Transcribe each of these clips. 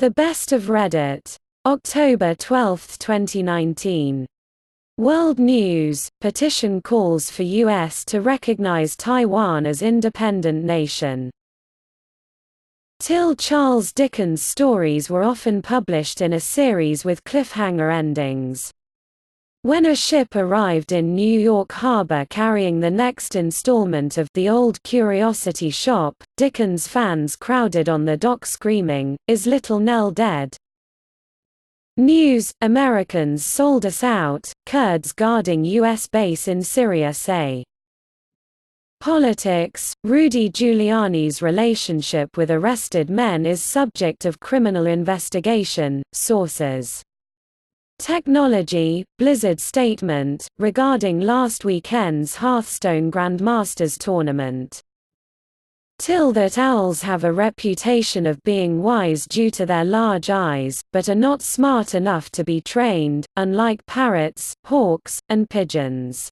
The Best of Reddit. October 12, 2019. World News: Petition calls for U.S. to recognize Taiwan as independent nation. Till Charles Dickens stories were often published in a series with cliffhanger endings. When a ship arrived in New York Harbor carrying the next installment of The Old Curiosity Shop, Dickens fans crowded on the dock screaming, "Is Little Nell dead?" News: Americans sold us out, Kurds guarding U.S. base in Syria say. Politics: Rudy Giuliani's relationship with arrested men is subject of criminal investigation, sources. Technology: Blizzard statement, regarding last weekend's Hearthstone Grandmasters tournament. Till that owls have a reputation of being wise due to their large eyes, but are not smart enough to be trained, unlike parrots, hawks, and pigeons.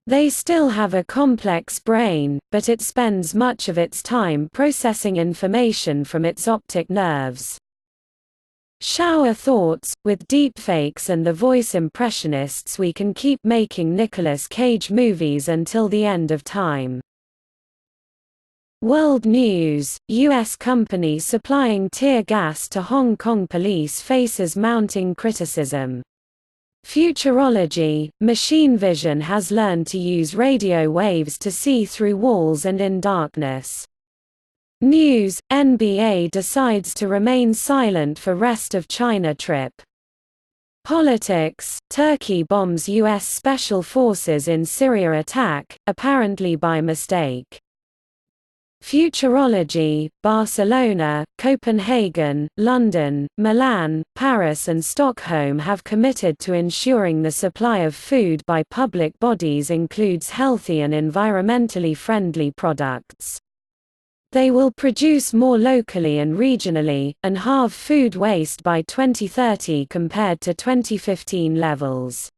They still have a complex brain, but it spends much of its time processing information from its optic nerves. Shower thoughts: with deepfakes and the voice impressionists we can keep making Nicolas Cage movies until the end of time. World News: U.S. company supplying tear gas to Hong Kong police faces mounting criticism. Futurology: machine vision has learned to use radio waves to see through walls and in darkness. News: NBA decides to remain silent for rest of China trip. Politics: Turkey bombs U.S. Special Forces in Syria attack, apparently by mistake. Futurology: Barcelona, Copenhagen, London, Milan, Paris and Stockholm have committed to ensuring the supply of food by public bodies includes healthy and environmentally friendly products. They will produce more locally and regionally, and halve food waste by 2030 compared to 2015 levels.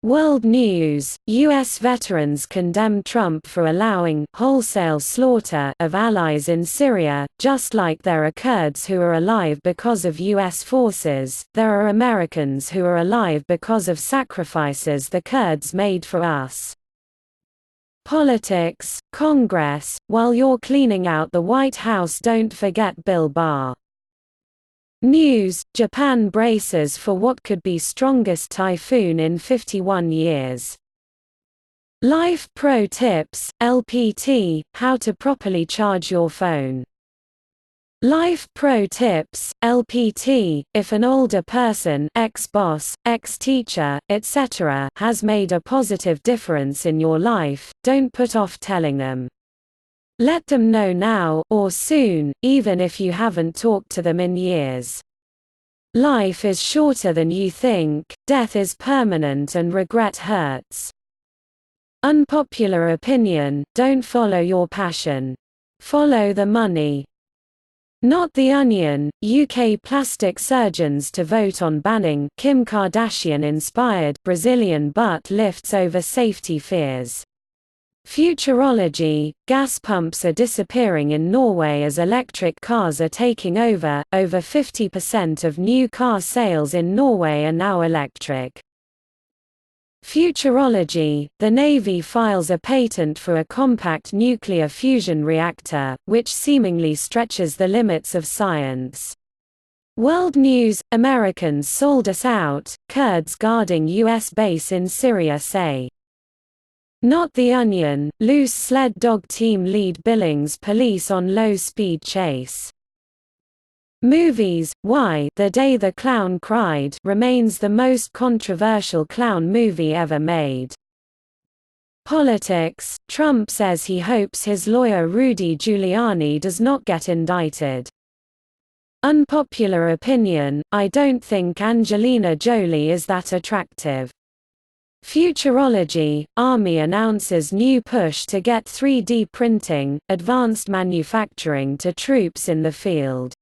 World News: U.S. veterans condemn Trump for allowing wholesale slaughter of allies in Syria. Just like there are Kurds who are alive because of U.S. forces, there are Americans who are alive because of sacrifices the Kurds made for us. Politics: Congress, while you're cleaning out the White House don't forget Bill Barr. News: Japan braces for what could be strongest typhoon in 51 years. Life Pro Tips, LPT, how to properly charge your phone. Life Pro Tips, LPT, if an older person, ex-boss, ex-teacher, etc., has made a positive difference in your life, don't put off telling them. Let them know now, or soon, even if you haven't talked to them in years. Life is shorter than you think, death is permanent and regret hurts. Unpopular opinion: don't follow your passion. Follow the money. Not the Onion: UK plastic surgeons to vote on banning Kim Kardashian-inspired Brazilian butt lifts over safety fears. Futurology: gas pumps are disappearing in Norway as electric cars are taking over. Over 50% of new car sales in Norway are now electric. Futurology: the Navy files a patent for a compact nuclear fusion reactor, which seemingly stretches the limits of science. World News: Americans sold us out, Kurds guarding U.S. base in Syria say. Not the Onion: loose sled dog team lead Billings police on low-speed chase. Movies: Why The Day the Clown Cried remains the most controversial clown movie ever made. Politics: Trump says he hopes his lawyer Rudy Giuliani does not get indicted. Unpopular opinion: I don't think Angelina Jolie is that attractive. Futurology: Army announces new push to get 3D printing, advanced manufacturing to troops in the field.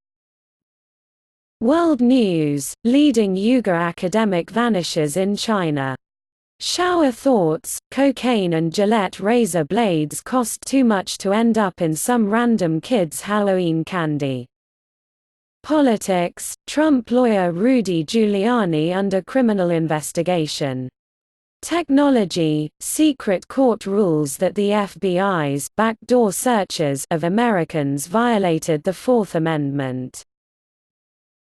World News: leading Uyghur academic vanishes in China. Shower thoughts: cocaine and Gillette razor blades cost too much to end up in some random kid's Halloween candy. Politics, Trump lawyer Rudy Giuliani under criminal investigation. Technology, secret court rules that the FBI's backdoor searches of Americans violated the Fourth Amendment.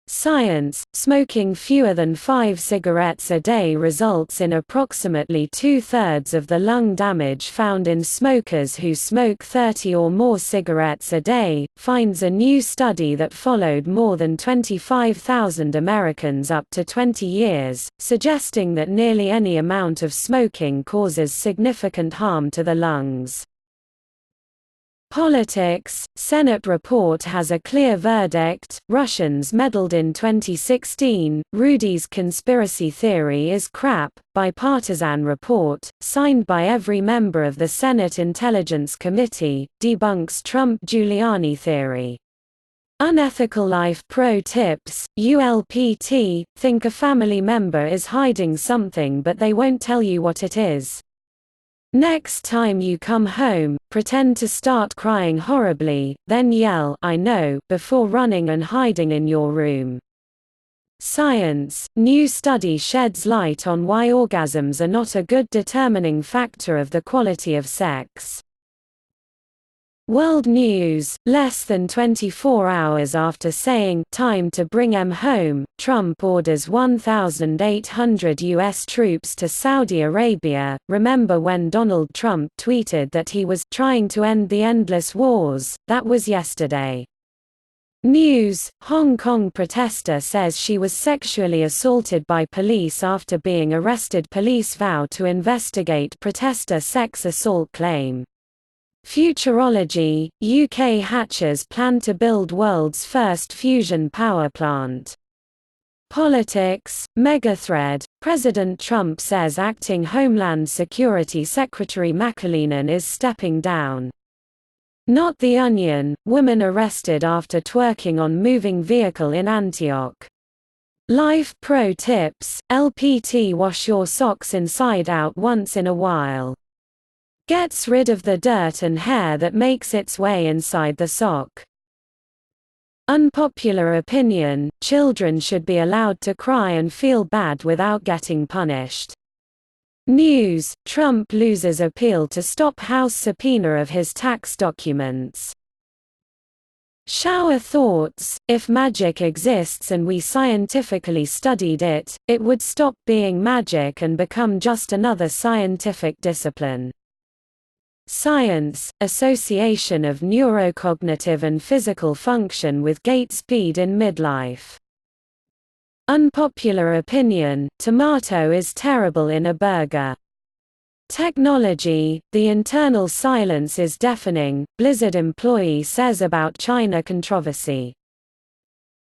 Science, smoking fewer than 5 cigarettes a day results in approximately 2/3 of the lung damage found in smokers who smoke 30 or more cigarettes a day, finds a new study that followed more than 25,000 Americans up to 20 years, suggesting that nearly any amount of smoking causes significant harm to the lungs. Politics, Senate report has a clear verdict, Russians meddled in 2016, Rudy's conspiracy theory is crap, bipartisan report, signed by every member of the Senate Intelligence Committee, debunks Trump-Giuliani theory. Unethical life pro tips, ULPT, think a family member is hiding something but they won't tell you what it is. Next time you come home, pretend to start crying horribly, then yell "I know" before running and hiding in your room. Science, new study sheds light on why orgasms are not a good determining factor of the quality of sex. World News, less than 24 hours after saying "time to bring 'em home," Trump orders 1,800 U.S. troops to Saudi Arabia. Remember when Donald Trump tweeted that he was trying to end the endless wars? That was yesterday. News, Hong Kong protester says she was sexually assaulted by police after being arrested. Police vow to investigate protester sex assault claim. Futurology, UK hackers plan to build world's first fusion power plant. Politics, megathread, President Trump says acting Homeland Security Secretary McAleenan is stepping down. Not the Onion, woman arrested after twerking on moving vehicle in Antioch. Life pro tips, LPT wash your socks inside out once in a while. Gets rid of the dirt and hair that makes its way inside the sock. Unpopular opinion, children should be allowed to cry and feel bad without getting punished. News, Trump loses appeal to stop House subpoena of his tax documents. Shower thoughts, if magic exists and we scientifically studied it, it would stop being magic and become just another scientific discipline. Science, association of neurocognitive and physical function with gait speed in midlife. Unpopular opinion, tomato is terrible in a burger. Technology, the internal silence is deafening, Blizzard employee says about China controversy.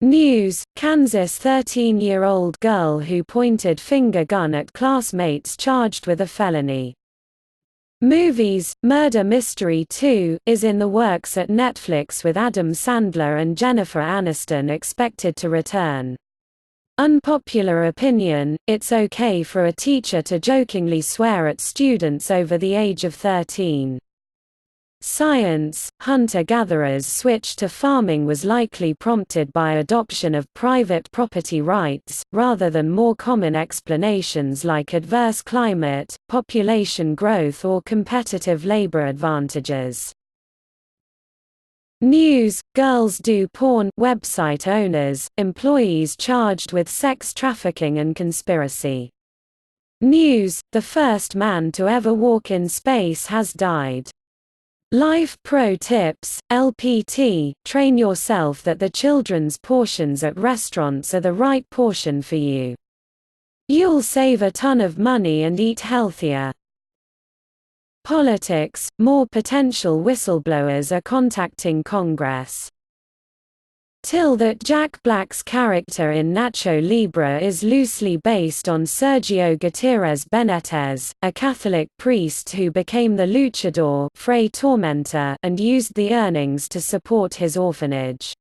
News, Kansas 13-year-old girl who pointed finger gun at classmates charged with a felony. Movies, Murder Mystery 2, is in the works at Netflix with Adam Sandler and Jennifer Aniston expected to return. Unpopular opinion, it's okay for a teacher to jokingly swear at students over the age of 13. Science, hunter-gatherers' switch to farming was likely prompted by adoption of private property rights, rather than more common explanations like adverse climate, population growth or competitive labor advantages. News, girls do porn, website owners, employees charged with sex trafficking and conspiracy. News, the first man to ever walk in space has died. Life pro tips, LPT, train yourself that the children's portions at restaurants are the right portion for you. You'll save a ton of money and eat healthier. Politics, more potential whistleblowers are contacting Congress. Till that Jack Black's character in Nacho Libre is loosely based on Sergio Gutierrez Benitez, a Catholic priest who became the luchador Fray Tormenta and used the earnings to support his orphanage.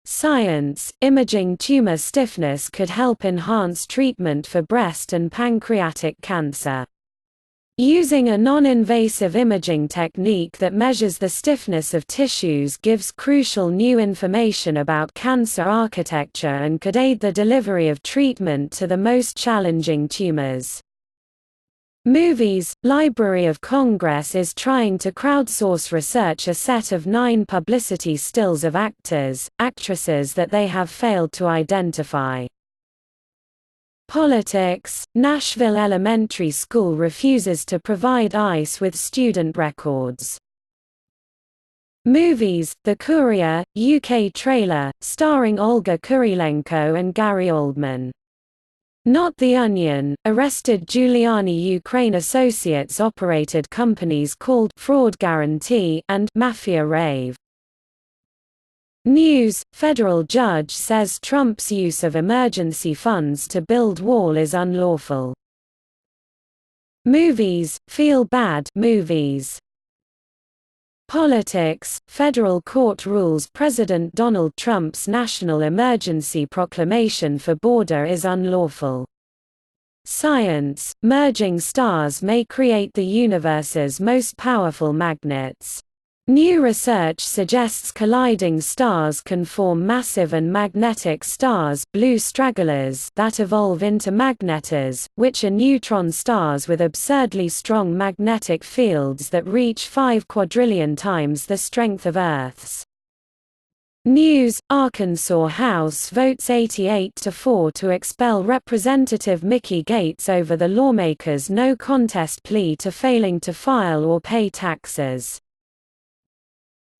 Science, imaging tumor stiffness could help enhance treatment for breast and pancreatic cancer. Using a non-invasive imaging technique that measures the stiffness of tissues gives crucial new information about cancer architecture and could aid the delivery of treatment to the most challenging tumors. Movies. Library of Congress is trying to crowdsource research a set of 9 publicity stills of actors, actresses that they have failed to identify. Politics. Nashville Elementary School refuses to provide ICE with student records. Movies. The Courier, UK trailer, starring Olga Kurilenko and Gary Oldman. Not The Onion. Arrested Giuliani Ukraine associates operated companies called Fraud Guarantee and Mafia Rave. News. Federal judge says Trump's use of emergency funds to build wall is unlawful. Movies. Feel bad movies. Politics. Federal court rules President Donald Trump's national emergency proclamation for border is unlawful. Science. Merging stars may create the universe's most powerful magnets. New research suggests colliding stars can form massive and magnetic stars, blue stragglers, that evolve into magnetars, which are neutron stars with absurdly strong magnetic fields that reach 5 quadrillion times the strength of Earth's. News. Arkansas House votes 88-4 to expel Representative Mickey Gates over the lawmaker's no contest plea to failing to file or pay taxes.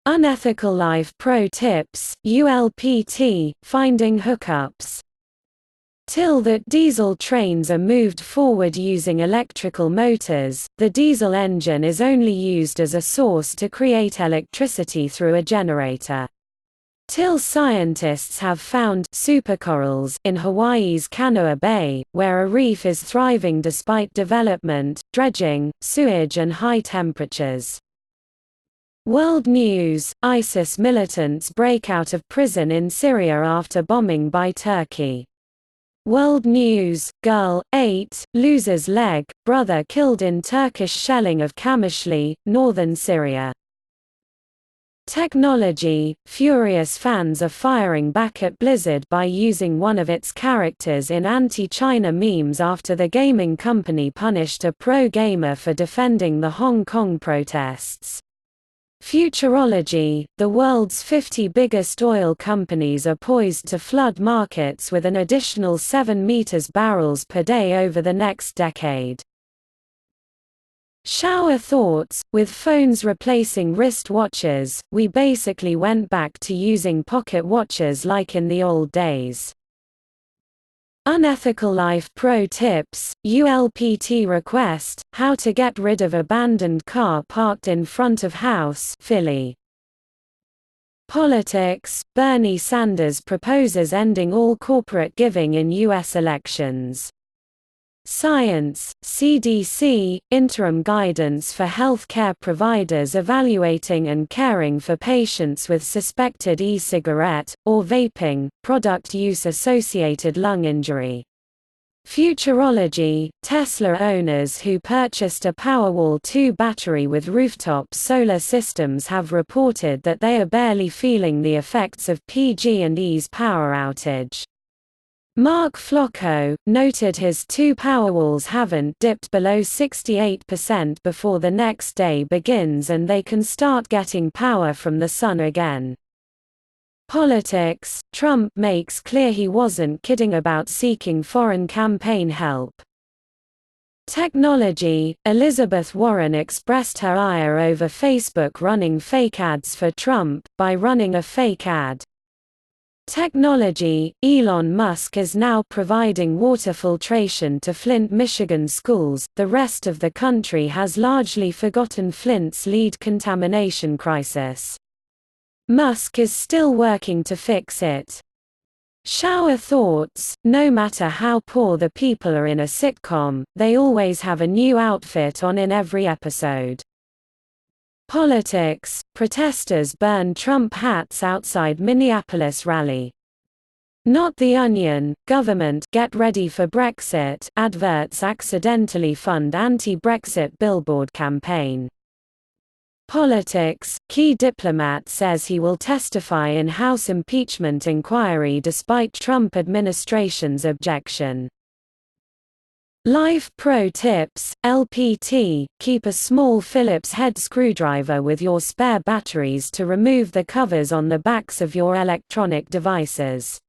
Unethical Life Pro Tips, ULPT, Finding Hookups. Till that diesel trains are moved forward using electrical motors, the diesel engine is only used as a source to create electricity through a generator. Till scientists have found supercorals in Hawaii's Kanoa Bay, where a reef is thriving despite development, dredging, sewage and high temperatures. World News. ISIS militants break out of prison in Syria after bombing by Turkey. World News. Girl, 8, loses leg, brother killed in Turkish shelling of Kamishli, northern Syria. Technology. Furious fans are firing back at Blizzard by using one of its characters in anti-China memes after the gaming company punished a pro-gamer for defending the Hong Kong protests. Futurology. The world's 50 biggest oil companies are poised to flood markets with an additional 7 meters barrels per day over the next decade. Shower thoughts. With phones replacing wrist watches, we basically went back to using pocket watches like in the old days. Unethical Life Pro Tips, ULPT request, how to get rid of abandoned car parked in front of house, Philly. Politics. Bernie Sanders proposes ending all corporate giving in U.S. elections. Science. CDC, interim guidance for health care providers evaluating and caring for patients with suspected e-cigarette, or vaping, product use associated lung injury. Futurology. Tesla owners who purchased a Powerwall 2 battery with rooftop solar systems have reported that they are barely feeling the effects of PG&E's power outage. Mark Flocco noted his 2 Powerwalls haven't dipped below 68% before the next day begins and they can start getting power from the sun again. Politics. Trump makes clear he wasn't kidding about seeking foreign campaign help. Technology. Elizabeth Warren expressed her ire over Facebook running fake ads for Trump, by running a fake ad. Technology. Elon Musk is now providing water filtration to Flint, Michigan schools. The rest of the country has largely forgotten Flint's lead contamination crisis. Musk is still working to fix it. Shower thoughts. No matter how poor the people are in a sitcom, they always have a new outfit on in every episode. Politics. Protesters burn Trump hats outside Minneapolis rally. Not the Onion. Government get ready for Brexit. Adverts accidentally fund anti-Brexit billboard campaign. Politics. Key diplomat says he will testify in House impeachment inquiry despite Trump administration's objection. Life pro tips. LPT. Keep a small Phillips head screwdriver with your spare batteries to remove the covers on the backs of your electronic devices.